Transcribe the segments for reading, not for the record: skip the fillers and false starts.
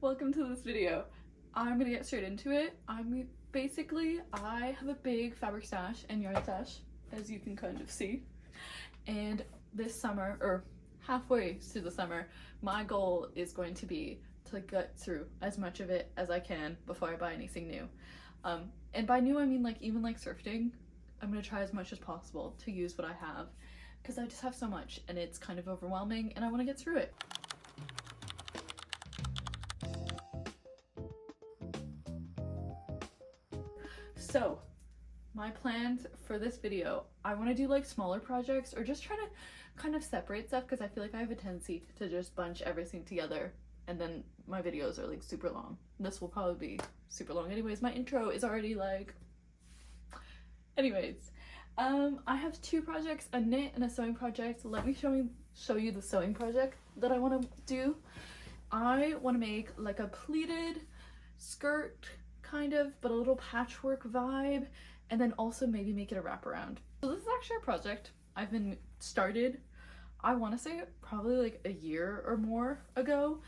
welcome to this video. I'm gonna get straight into it. I have a big fabric stash and yarn stash, as you can kind of see. And this summer, or halfway through the summer, my goal is going to be to get through as much of it as I can before I buy anything new. And by new I mean even thrifting. I'm gonna try as much as possible to use what I have, because I just have so much and it's kind of overwhelming and I want to get through it. So my plans for this video, I want to do smaller projects or just try to kind of separate stuff, because I feel like I have a tendency to just bunch everything together and then my videos are super long. This will probably be super long anyways. My intro is already anyways. I have two projects, a knit and a sewing project. Let me show you the sewing project that I want to do. I want to make a pleated skirt kind of, but a little patchwork vibe, and then also maybe make it a wraparound. So this is actually a project I've been started, I want to say probably a year or more ago.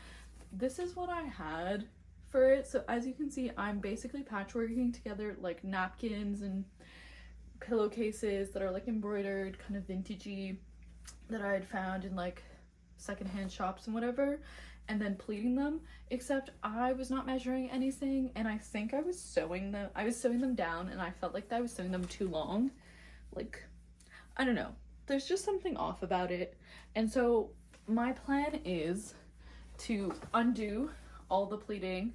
This is what I had for it. So as you can see, I'm basically patchworking together napkins and pillowcases that are embroidered, kind of vintagey, that I had found in secondhand shops and whatever, and then pleating them, except I was not measuring anything, and I think I was sewing them down, and I felt like I was sewing them too long. I don't know, there's just something off about it. And so my plan is to undo all the pleating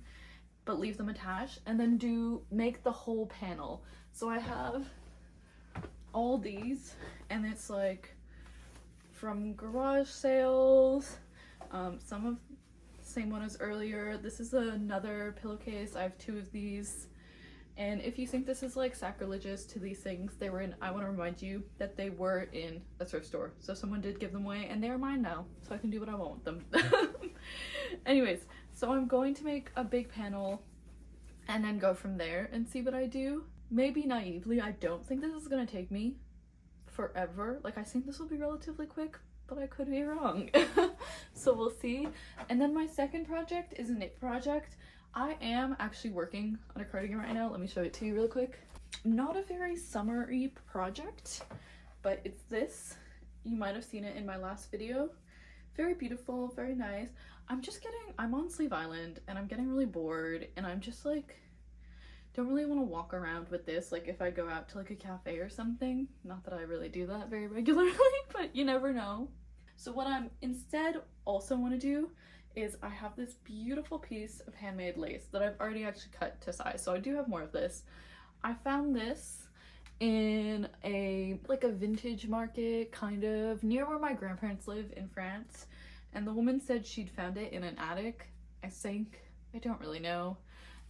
but leave them attached, and then make the whole panel. So I have all these, and it's from garage sales, some of the same one as earlier. This is another pillowcase. I have two of these, and if you think this is sacrilegious to these things, they were in, I want to remind you that they were in a thrift store, so someone did give them away and they're mine now, so I can do what I want with them. Anyways, so I'm going to make a big panel and then go from there and see what I do. Maybe naively, I don't think this is gonna take me forever. I think this will be relatively quick, but I could be wrong. So we'll see. And then my second project is a knit project. I am actually working on a cardigan right now. Let me show it to you real quick. Not a very summery project, but it's this. You might have seen it in my last video. Very beautiful, very nice. I'm on Sleeve Island and I'm getting really bored, and I'm just don't really want to walk around with this if I go out to a cafe or something. Not that I really do that very regularly, but you never know. So what I'm instead also want to do is I have this beautiful piece of handmade lace that I've already actually cut to size, so I do have more of this. I found this in a vintage market kind of near where my grandparents live in France, and the woman said she'd found it in an attic, I think. I don't really know.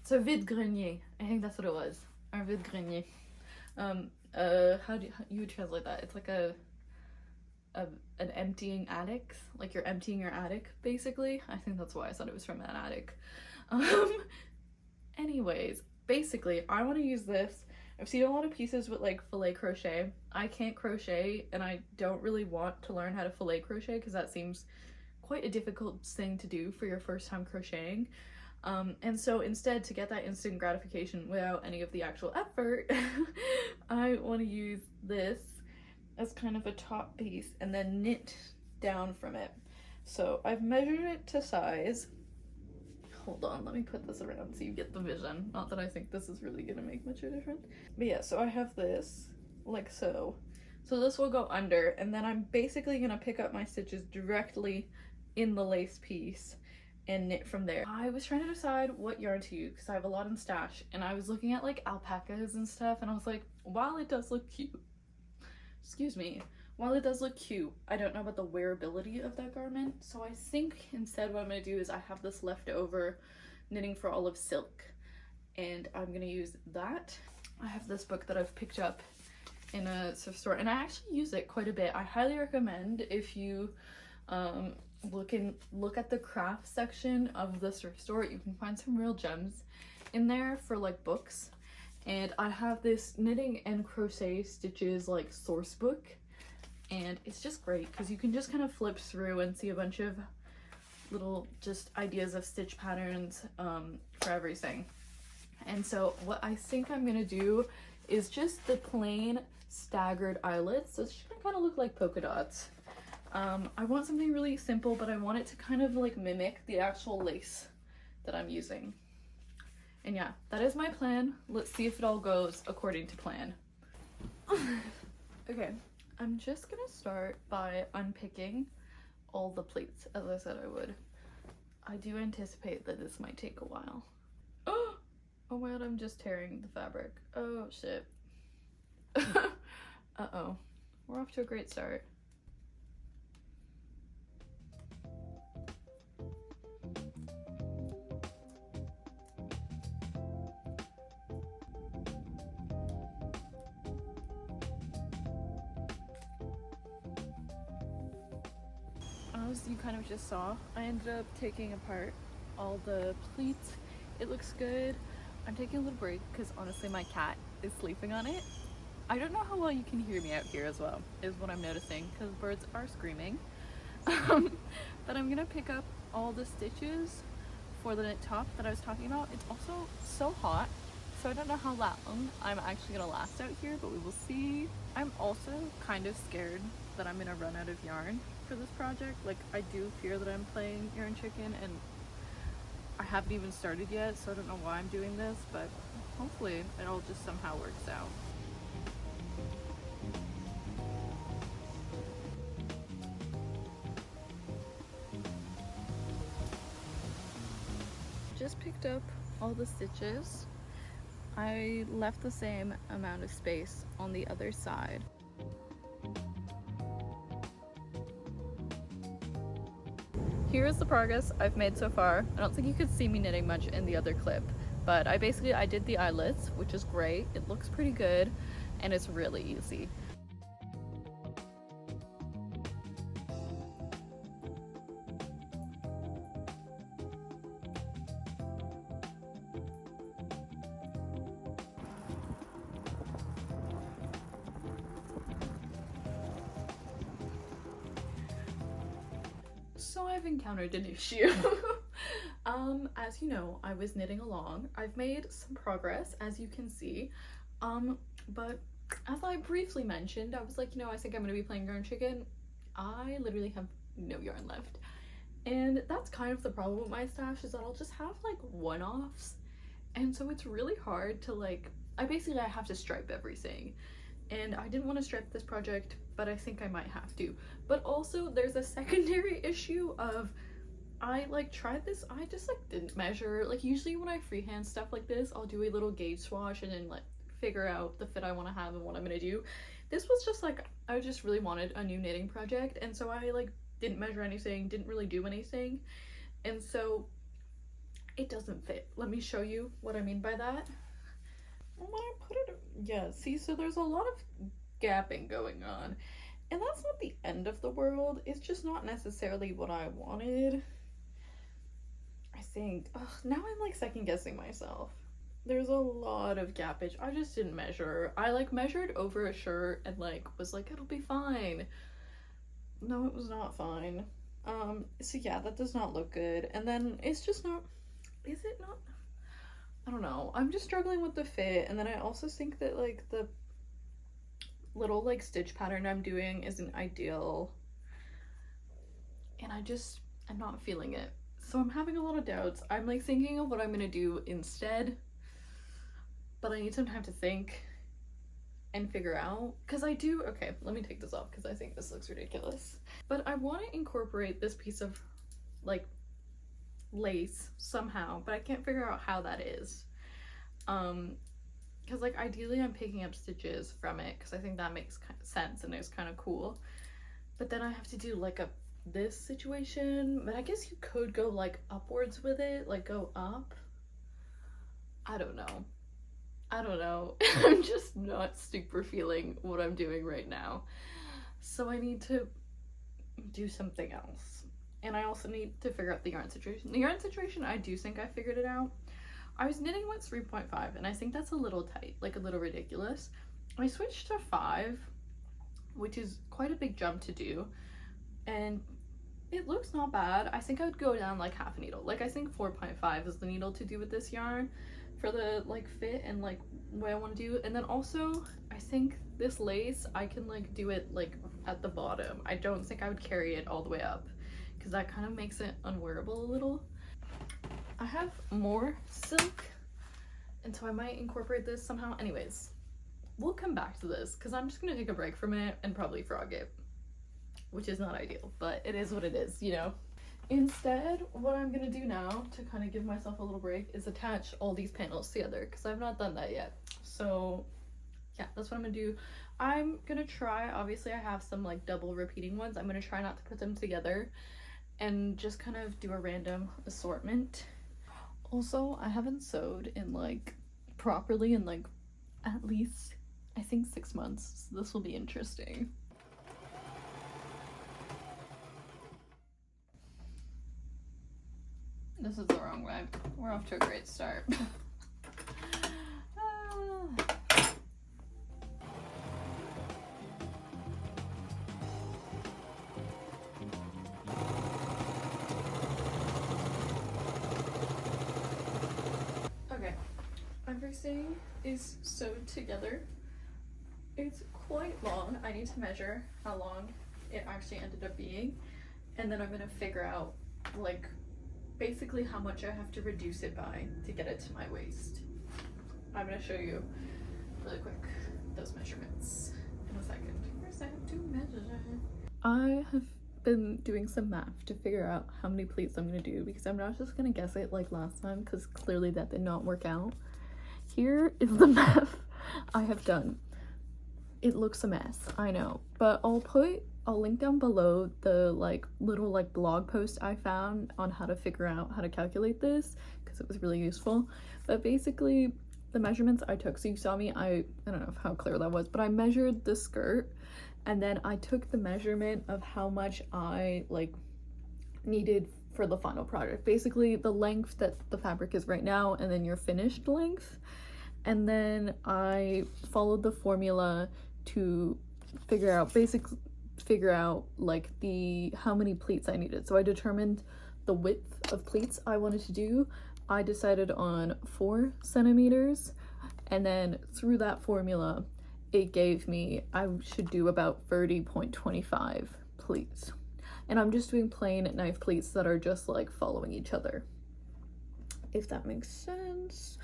It's a vide-grenier. I think that's what it was. Un vide-grenier. How you would translate that? It's an emptying attic. You're emptying your attic, basically. I think that's why I thought it was from an attic. Anyways, basically, I want to use this. I've seen a lot of pieces with filet crochet. I can't crochet, and I don't really want to learn how to filet crochet because that seems quite a difficult thing to do for your first time crocheting. And so instead, to get that instant gratification without any of the actual effort, I want to use this as kind of a top piece and then knit down from it. So I've measured it to size. Hold on, let me put this around so you get the vision. Not that I think this is really gonna make much of a difference. But yeah, so I have this so. So this will go under, and then I'm basically gonna pick up my stitches directly in the lace piece and knit from there. I was trying to decide what yarn to use because I have a lot in stash, and I was looking at alpacas and stuff, and I was while it does look cute, while it does look cute, I don't know about the wearability of that garment. So I think instead what I'm gonna do is I have this leftover knitting for olive silk, and I'm gonna use that. I have this book that I've picked up in a thrift store, and I actually use it quite a bit. I highly recommend, if you look at the craft section of the thrift store, you can find some real gems in there for books. And I have this knitting and crochet stitches source book, and it's just great because you can just kind of flip through and see a bunch of little just ideas of stitch patterns for everything. And so what I think I'm gonna do is just the plain staggered eyelets. So it's just gonna kind of look like polka dots. I want something really simple, but I want it to kind of like mimic the actual lace that I'm using. And yeah, that is my plan. Let's see if it all goes according to plan. Okay, I'm just gonna start by unpicking all the pleats, as I said I would. I do anticipate that this might take a while. Oh my god, I'm just tearing the fabric. Oh shit. Uh-oh. We're off to a great start. As you kind of just saw, I ended up taking apart all the pleats. It looks good. I'm taking a little break because honestly my cat is sleeping on it. I don't know how well you can hear me out here as well, is what I'm noticing, because birds are screaming. But I'm gonna pick up all the stitches for the knit top that I was talking about. It's also so hot, so I don't know how long I'm actually gonna last out here, but we will see. I'm also kind of scared that I'm gonna run out of yarn for this project. Like, I do fear that I'm playing yarn chicken, and I haven't even started yet, so I don't know why I'm doing this, but hopefully it all just somehow works out. Just picked up all the stitches. I left the same amount of space on the other side. Here's the progress I've made so far. I don't think you could see me knitting much in the other clip, but I did the eyelets, which is great. It looks pretty good, and it's really easy. So I've encountered an issue. As you know, I was knitting along. I've made some progress, as you can see. But as I briefly mentioned, I was like, I think I'm gonna be playing yarn chicken. I literally have no yarn left. And that's kind of the problem with my stash, is that I'll just have like one-offs. And so it's really hard to like, I have to stripe everything. And I didn't want to stripe this project, but I think I might have to. But also there's a secondary issue of, I like tried this, I just like didn't measure. Like usually when I freehand stuff like this, I'll do a little gauge swatch and then like figure out the fit I want to have and what I'm gonna do. This was just like, I just really wanted a new knitting project, and so I like didn't measure anything, didn't really do anything, and so it doesn't fit. Let me show you what I mean by that. When I put it, yeah, see, so there's a lot of gapping going on, and that's not the end of the world. It's just not necessarily what I wanted, I think. Ugh, now I'm like second guessing myself. There's a lot of gappage. I just didn't measure. I like measured over a shirt and like was like, it'll be fine. No, it was not fine. So yeah, that does not look good. And then it's just not, is it not? I don't know. I'm just struggling with the fit. And then I also think that like the little like stitch pattern I'm doing isn't ideal. And I'm not feeling it. So I'm having a lot of doubts. I'm like thinking of what I'm gonna do instead, but I need some time to think and figure out, because okay, let me take this off because I think this looks ridiculous. But I want to incorporate this piece of like lace somehow, but I can't figure out how that is. Because like ideally I'm picking up stitches from it because I think that makes sense and it's kind of cool. But then I have to do like this situation, but I guess you could go like upwards with it, like go up. I don't know. I'm just not super feeling what I'm doing right now. So I need to do something else. And I also need to figure out the yarn situation. The yarn situation, I do think I figured it out. I was knitting with 3.5 and I think that's a little tight, like a little ridiculous. I switched to 5, which is quite a big jump to do. And it looks not bad. I think I would go down like half a needle. Like I think 4.5 is the needle to do with this yarn for the like fit and like what I want to do. And then also I think this lace I can like do it like at the bottom. I don't think I would carry it all the way up because that kind of makes it unwearable a little. I have more silk and so I might incorporate this somehow. Anyways, we'll come back to this because I'm just gonna take a break from it and probably frog it, which is not ideal, but it is what it is, you know. Instead, what I'm gonna do now to kind of give myself a little break is attach all these panels together because I've not done that yet. So yeah, that's what I'm gonna do. I'm gonna try, obviously I have some like double repeating ones. I'm gonna try not to put them together and just kind of do a random assortment. Also, I haven't sewed in like properly in like at least I think 6 months, so this will be interesting. This is the wrong way. We're off to a great start. Okay, everything is sewed together. It's quite long. I need to measure how long it actually ended up being, and then I'm gonna figure out like basically how much I have to reduce it by to get it to my waist. I'm gonna show you really quick those measurements in a second. First I have to measure. I have been doing some math to figure out how many pleats I'm gonna do because I'm not just gonna guess it like last time because clearly that did not work out. Here is the math I have done. It looks a mess, I know, but I'll link down below the like little like blog post I found on how to figure out how to calculate this because it was really useful. But basically the measurements I took, so you saw me, I don't know how clear that was, but I measured the skirt and then I took the measurement of how much I like needed for the final project, basically the length that the fabric is right now and then your finished length, and then I followed the formula to figure out like how many pleats I needed. So I determined the width of pleats I wanted to do. I decided on 4 centimeters, and then through that formula it gave me I should do about 30.25 pleats, and I'm just doing plain knife pleats that are just like following each other, if that makes sense.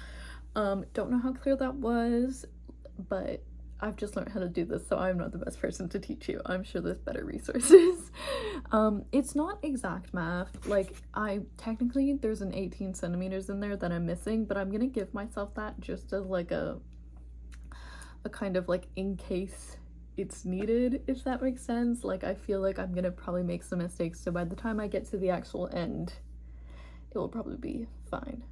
Don't know how clear that was, but I've just learned how to do this, so I'm not the best person to teach you. I'm sure there's better resources. It's not exact math. Like, technically there's an 18 centimeters in there that I'm missing, but I'm gonna give myself that just as like a kind of like in case it's needed, if that makes sense. Like, I feel like I'm gonna probably make some mistakes, so by the time I get to the actual end, it will probably be fine.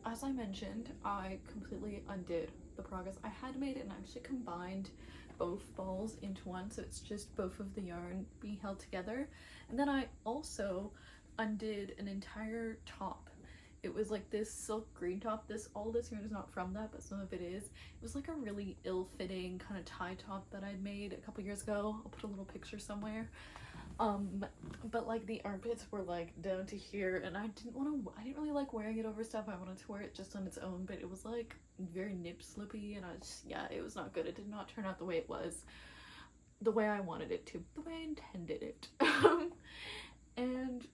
As I mentioned, I completely undid the progress I had made and actually combined both balls into one, so it's just both of the yarn being held together. And then I also undid an entire top. It was like this silk green top. All this yarn is not from that, but some of it is. It was like a really ill-fitting kind of tie top that I'd made a couple years ago. I'll put a little picture somewhere. But like the armpits were like down to here, and I didn't really like wearing it over stuff. I wanted to wear it just on its own, but it was like very nip slippy, and yeah, it was not good. It did not turn out the way it was, the way I wanted it to, the way I intended it. And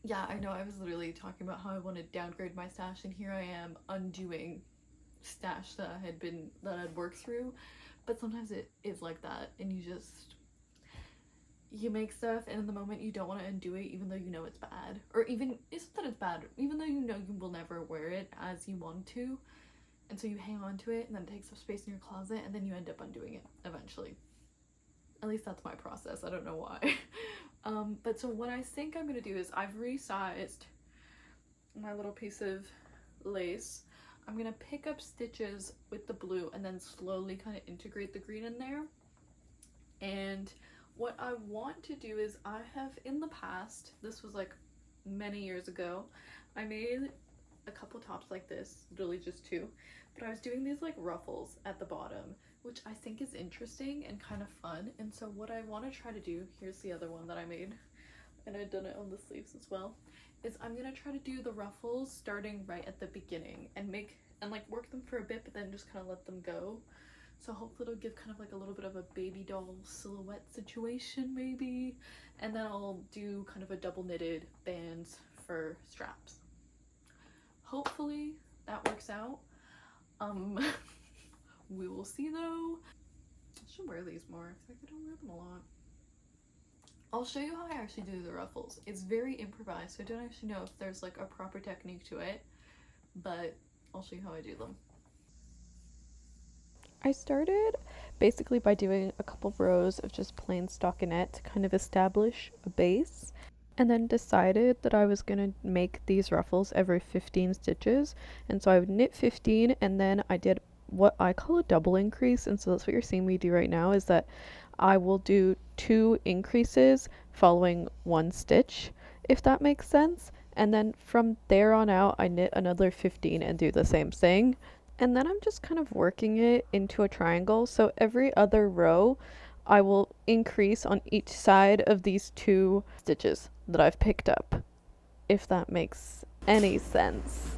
yeah, I know I was literally talking about how I want to downgrade my stash, and here I am undoing stash that I'd worked through. But sometimes it is like that, and you make stuff, and in the moment you don't want to undo it, even though you know it's bad, or even it's not that it's bad, even though you know you will never wear it as you want to, and so you hang on to it, and then it takes up space in your closet, and then you end up undoing it eventually. At least that's my process. I don't know why. But so what I think I'm gonna do is I've resized my little piece of lace. I'm gonna pick up stitches with the blue and then slowly kind of integrate the green in there. And what I want to do is, I have in the past, this was like many years ago, I made a couple tops like this, literally just two, but I was doing these like ruffles at the bottom, which I think is interesting and kind of fun. And so what I want to try to do, here's the other one that I made, and I've done it on the sleeves as well, is I'm gonna try to do the ruffles starting right at the beginning and like work them for a bit, but then just kind of let them go. So hopefully it'll give kind of like a little bit of a baby doll silhouette situation maybe, and then I'll do kind of a double knitted bands for straps. Hopefully that works out. We will see though. I should wear these more because I don't wear them a lot. I'll show you how I actually do the ruffles. It's very improvised, so I don't actually know if there's like a proper technique to it, but I'll show you how I do them. I started basically by doing a couple rows of just plain stockinette to kind of establish a base, and then decided that I was going to make these ruffles every 15 stitches. And so I would knit 15, and then I did what I call a double increase. And so that's what you're seeing me do right now, is that I will do 2 increases following 1 stitch, if that makes sense. And then from there on out, I knit another 15 and do the same thing. And then I'm just kind of working it into a triangle. So every other row, I will increase on each side of these 2 stitches that I've picked up, if that makes any sense.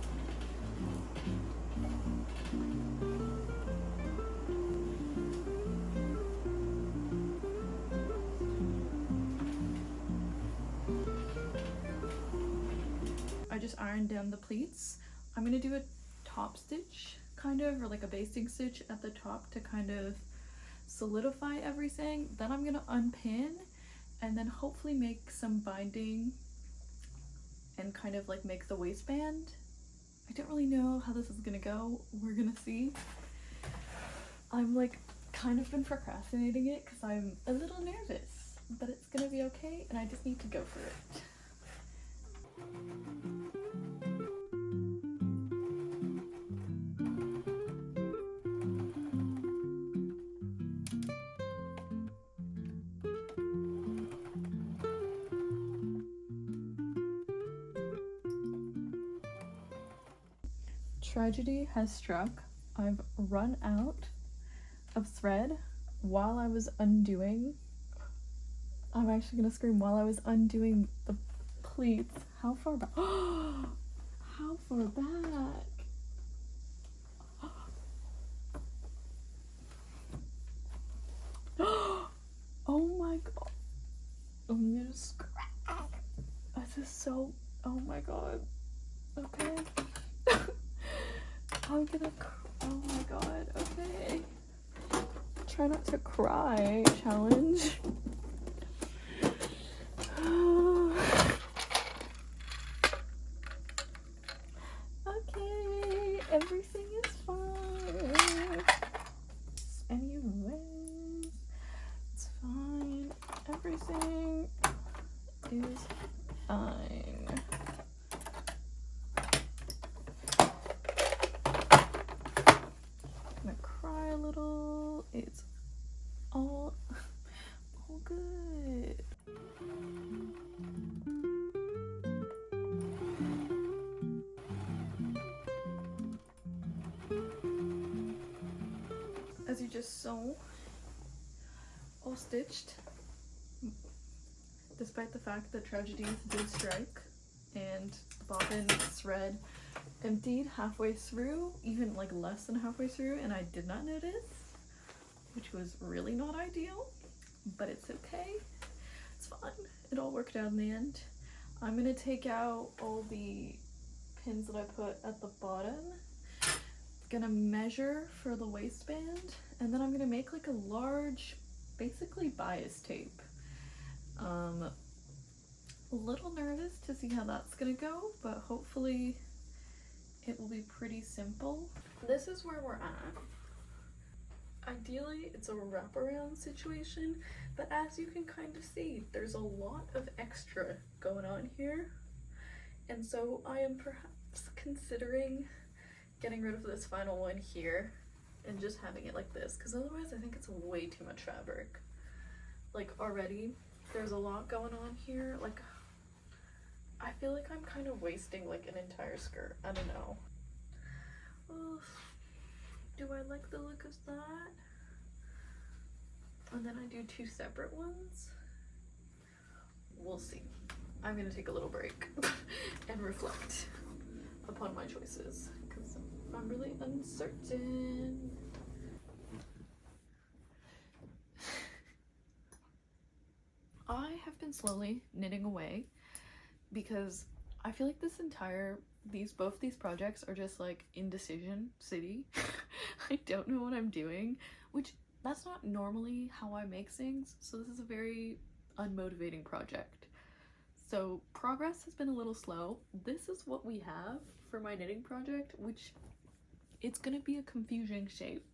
I just ironed down the pleats. I'm gonna do a top stitch kind of, or like a basting stitch at the top to kind of solidify everything. Then I'm gonna unpin and then hopefully make some binding and kind of like make the waistband. I don't really know how this is gonna go. We're gonna see. I'm like kind of been procrastinating it because I'm a little nervous, but it's gonna be okay, and I just need to go for it. Tragedy has struck. I've run out of thread while I was undoing. I'm actually gonna scream while I was undoing the pleats. How far back? How far back? Oh my god. I'm gonna scream. This is so. Oh my god. Okay. I'm gonna. Oh my god. Okay. Try not to cry. Challenge. Okay. Everything is fine. Anyways, it's fine. Everything is fine. I'm gonna cry a little. It's all good. As you just saw, all stitched, despite the fact that tragedies did strike and the bobbin thread emptied halfway through, even like less than halfway through, and I did not notice, which was really not ideal, but it's okay. It's fun. It all worked out in the end. I'm gonna take out all the pins that I put at the bottom, gonna measure for the waistband, and then I'm gonna make like a large, basically bias tape. A little nervous to see how that's gonna go, but hopefully it will be pretty simple. This is where we're at. Ideally, it's a wraparound situation, but as you can kind of see, there's a lot of extra going on here. And so I am perhaps considering getting rid of this final one here and just having it like this, because otherwise I think it's way too much fabric. Like already, there's a lot going on here. Like, I feel like I'm kind of wasting like an entire skirt. I don't know. Do I like the look of that? And then I do two separate ones. We'll see. I'm gonna take a little break and reflect upon my choices because I'm really uncertain. I have been slowly knitting away because I feel like both these projects are just like indecision city. I don't know what I'm doing, which that's not normally how I make things, so this is a very unmotivating project. So progress has been a little slow. This is what we have for my knitting project, which it's gonna be a confusing shape.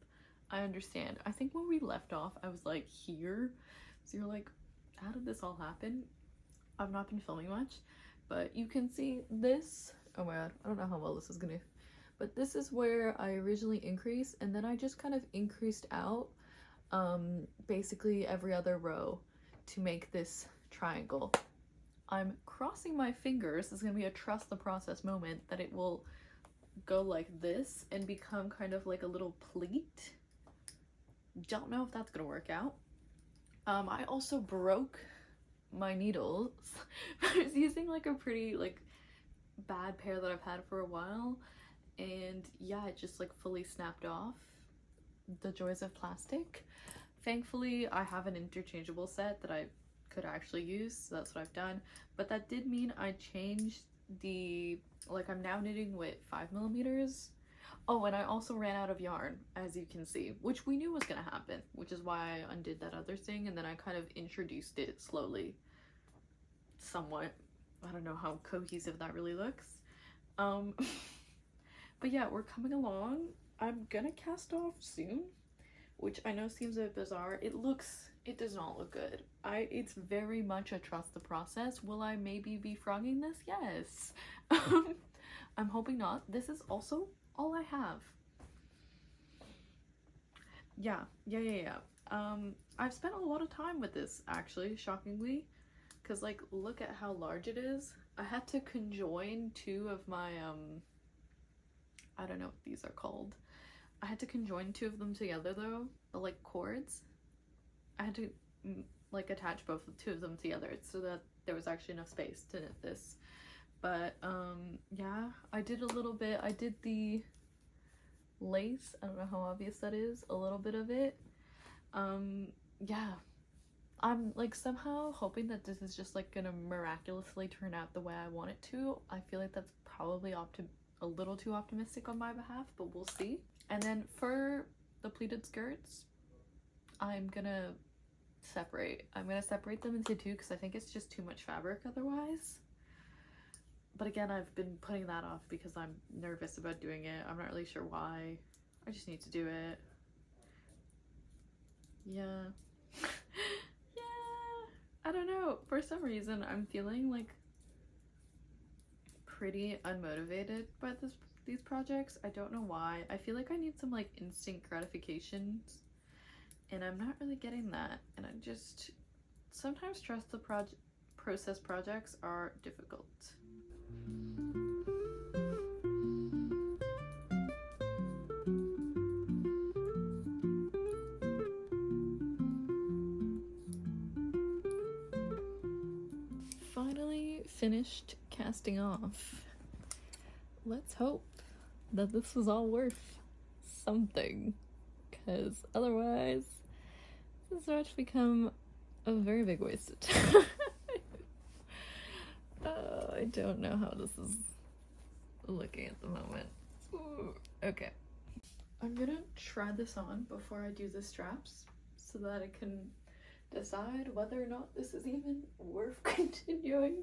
I understand. I think when we left off, I was like here, so you're like, how did this all happen? I've not been filming much, but you can see this. Oh my god, I don't know how well this is gonna, but this is where I originally increased, and then I just kind of increased out basically every other row to make this triangle. I'm crossing my fingers, this is gonna be a trust the process moment, that it will go like this and become kind of like a little pleat. Don't know if that's gonna work out. I also broke my needles. I was using like a pretty like bad pair that I've had for a while, and yeah, it just like fully snapped off. The joys of plastic. Thankfully, I have an interchangeable set that I could actually use, so that's what I've done. But that did mean I changed the, like, I'm now knitting with 5mm. Oh, and I also ran out of yarn, as you can see, which we knew was gonna happen, which is why I undid that other thing, and then I kind of introduced it slowly, somewhat. I don't know how cohesive that really looks. But yeah, we're coming along. I'm gonna cast off soon, which I know seems a bit bizarre. It does not look good. It's very much a trust the process. Will I maybe be frogging this? Yes. I'm hoping not. This is also all I have. Yeah. I've spent a lot of time with this, actually, shockingly, because like, look at how large it is. I had to conjoin two of my I don't know what these are called. I had to conjoin two of them together though, like cords. I had to like attach two of them together so that there was actually enough space to knit this. But yeah, I did a little bit. I did the lace. I don't know how obvious that is. A little bit of it. Yeah. I'm like somehow hoping that this is just like gonna miraculously turn out the way I want it to. I feel like that's probably a little too optimistic on my behalf, but we'll see. And then for the pleated skirts, I'm gonna separate them into two because I think it's just too much fabric otherwise. But again, I've been putting that off because I'm nervous about doing it. I'm not really sure why. I just need to do it. Yeah. Yeah. I don't know. For some reason, I'm feeling like pretty unmotivated by these projects. I don't know why. I feel like I need some like instant gratification, and I'm not really getting that. And I just sometimes trust the process projects are difficult. finished casting off. Let's hope that this was all worth something, because otherwise this is about to become a very big waste of time. I don't know how this is looking at the moment. Ooh, okay. I'm gonna try this on before I do the straps so that I can decide whether or not this is even worth continuing.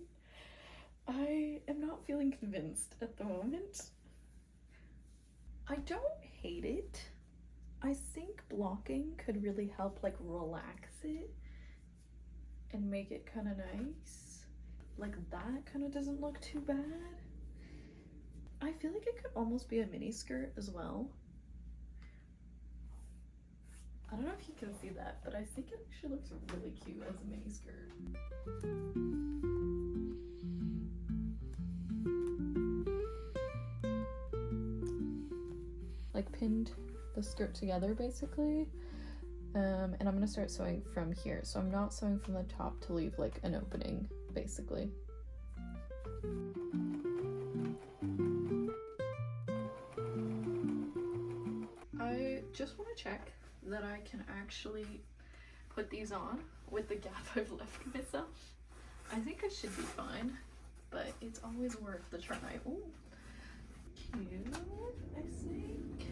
I am not feeling convinced at the moment. I don't hate it. I think blocking could really help like relax it and make it kind of nice. Like that kind of doesn't look too bad. I feel like it could almost be a mini skirt as well. I don't know if you can see that, but I think it actually looks really cute as a mini skirt. Like pinned the skirt together basically. And I'm gonna start sewing from here. So I'm not sewing from the top to leave like an opening basically. I just want to check that I can actually put these on with the gap I've left myself. I think I should be fine, but it's always worth the try. Ooh, cute, I think.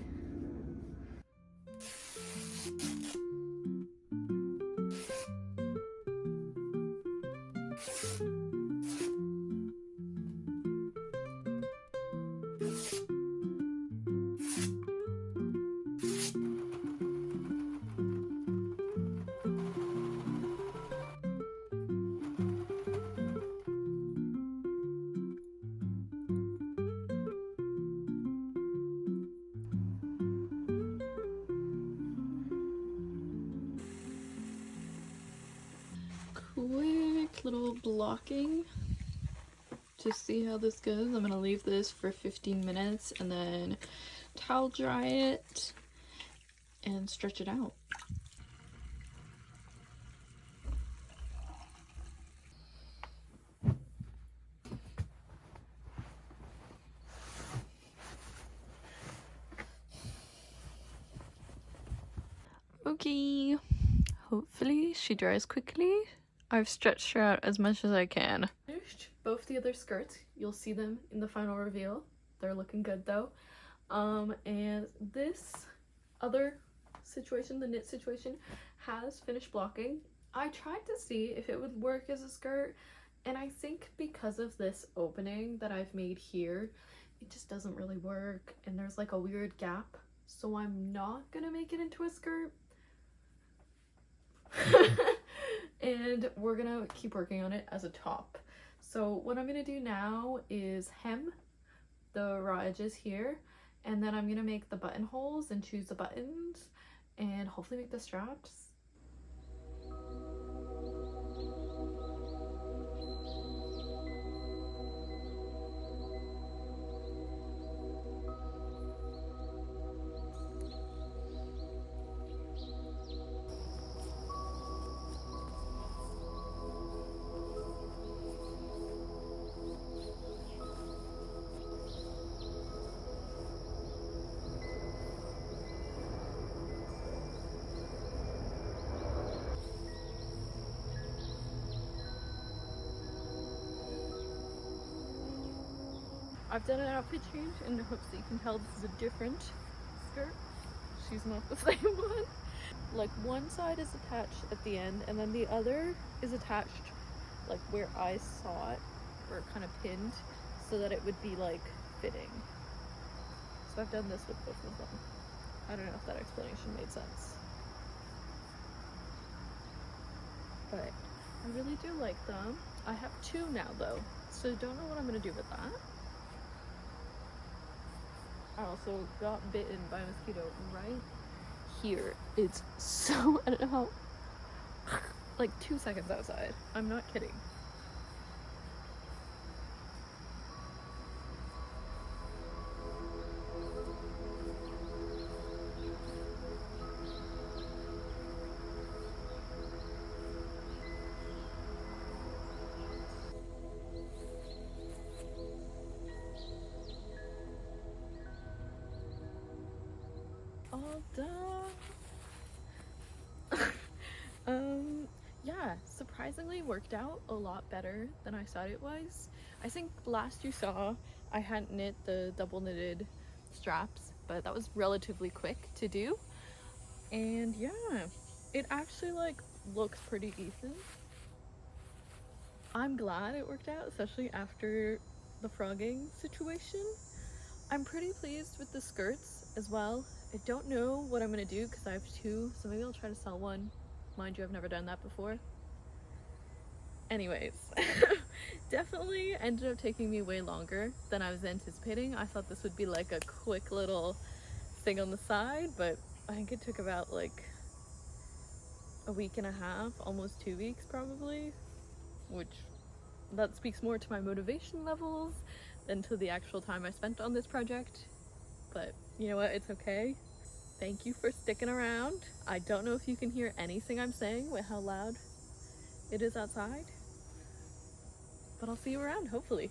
Quick little blocking to see how this goes. I'm gonna leave this for 15 minutes and then towel dry it and stretch it out. Okay, hopefully she dries quickly. I've stretched her out as much as I can. Finished both the other skirts. You'll see them in the final reveal. They're looking good though. And this other situation, the knit situation, has finished blocking. I tried to see if it would work as a skirt, and I think because of this opening that I've made here, it just doesn't really work, and there's like a weird gap, so I'm not gonna make it into a skirt. And we're gonna keep working on it as a top. So what I'm gonna do now is hem the raw edges here, and then I'm gonna make the buttonholes and choose the buttons and hopefully make the straps. I've done an outfit change in the hopes that you can tell this is a different skirt. She's not the same one. Like one side is attached at the end and then the other is attached like where I saw it, or kind of pinned, so that it would be like fitting. So I've done this with both of them. I don't know if that explanation made sense. But I really do like them. I have two now though, so don't know what I'm gonna do with that. I also got bitten by a mosquito right here. It's so, I don't know how, like 2 seconds outside. I'm not kidding. all done. Yeah, surprisingly worked out a lot better than I thought it was. I think last you saw I hadn't knit the double knitted straps, but that was relatively quick to do. And yeah, it actually like looks pretty decent. I'm glad it worked out, especially after the frogging situation. I'm pretty pleased with the skirts as well. I don't know what I'm gonna do because I have two, so maybe I'll try to sell one. Mind you, I've never done that before. Anyways, definitely ended up taking me way longer than I was anticipating. I thought this would be like a quick little thing on the side, but I think it took about like a week and a half, almost 2 weeks probably, which that speaks more to my motivation levels than to the actual time I spent on this project. But you know what, it's okay. Thank you for sticking around. I don't know if you can hear anything I'm saying with how loud it is outside, but I'll see you around, hopefully.